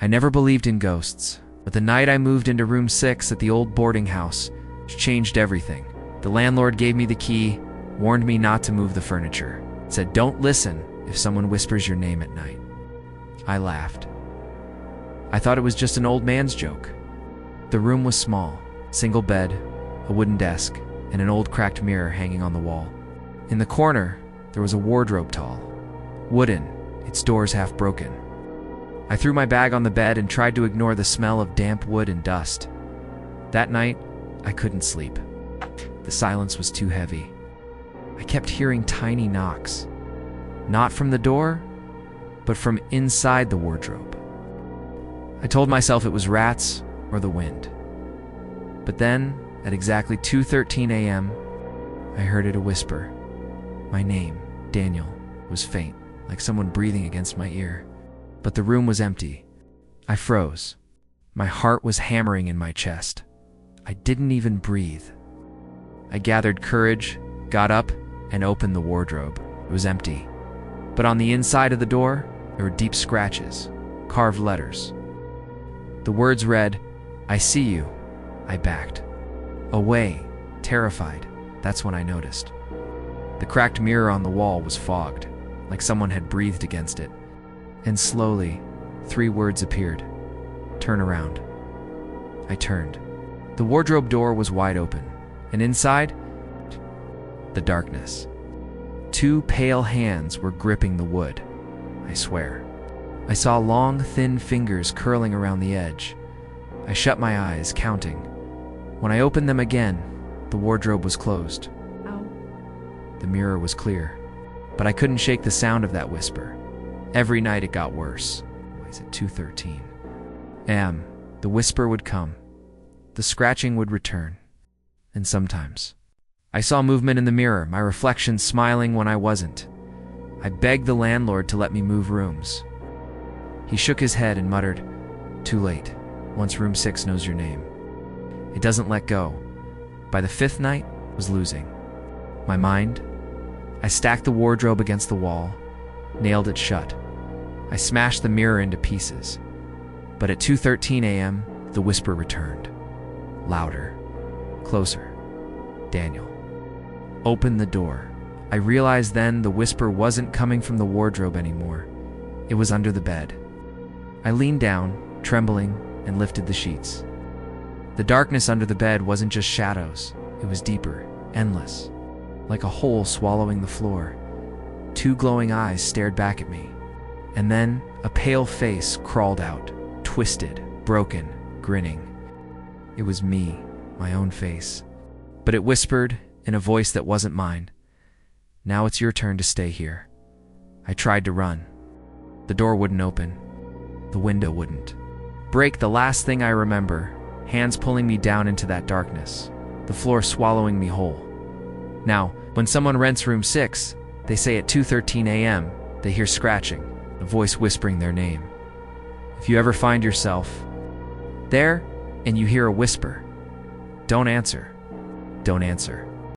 I never believed in ghosts, but the night I moved into room 6 at the old boarding house changed everything. The landlord gave me the key, warned me not to move the furniture, said don't listen if someone whispers your name at night. I laughed. I thought it was just an old man's joke. The room was small, single bed, a wooden desk, and an old cracked mirror hanging on the wall. In the corner, there was a wardrobe tall, wooden, its doors half broken. I threw my bag on the bed and tried to ignore the smell of damp wood and dust. That night, I couldn't sleep. The silence was too heavy. I kept hearing tiny knocks, not from the door, but from inside the wardrobe. I told myself it was rats or the wind. But then, at exactly 2:13 a.m., I heard it a whisper. My name, Daniel, was faint, like someone breathing against my ear. But the room was empty. I froze. My heart was hammering in my chest. I didn't even breathe. I gathered courage, got up, and opened the wardrobe. It was empty. But on the inside of the door, there were deep scratches, carved letters. The words read, I see you. I backed away, terrified. That's when I noticed. The cracked mirror on the wall was fogged, like someone had breathed against it. And slowly, 3 words appeared. Turn around. I turned. The wardrobe door was wide open, and inside, the darkness. 2 pale hands were gripping the wood, I swear. I saw long, thin fingers curling around the edge. I shut my eyes, counting. When I opened them again, the wardrobe was closed. Ow. The mirror was clear, but I couldn't shake the sound of that whisper. Every night it got worse. Why is it 2:13 a.m.? The whisper would come. The scratching would return. And sometimes, I saw movement in the mirror, my reflection smiling when I wasn't. I begged the landlord to let me move rooms. He shook his head and muttered, too late, once room 6 knows your name. It doesn't let go. By the 5th night, I was losing my mind. I stacked the wardrobe against the wall, nailed it shut. I smashed the mirror into pieces. But at 2:13 a.m., the whisper returned. Louder, closer. Daniel. Open the door. I realized then the whisper wasn't coming from the wardrobe anymore. It was under the bed. I leaned down, trembling, and lifted the sheets. The darkness under the bed wasn't just shadows. It was deeper, endless, like a hole swallowing the floor. 2 glowing eyes stared back at me. And then a pale face crawled out, twisted, broken, grinning. It was me, my own face. But it whispered, in a voice that wasn't mine, now it's your turn to stay here. I tried to run. The door wouldn't open. The window wouldn't. Break, the last thing I remember, hands pulling me down into that darkness, the floor swallowing me whole. Now, when someone rents room 6, they say at 2:13 a.m., they hear scratching, a voice whispering their name. If you ever find yourself there and you hear a whisper, don't answer. Don't answer.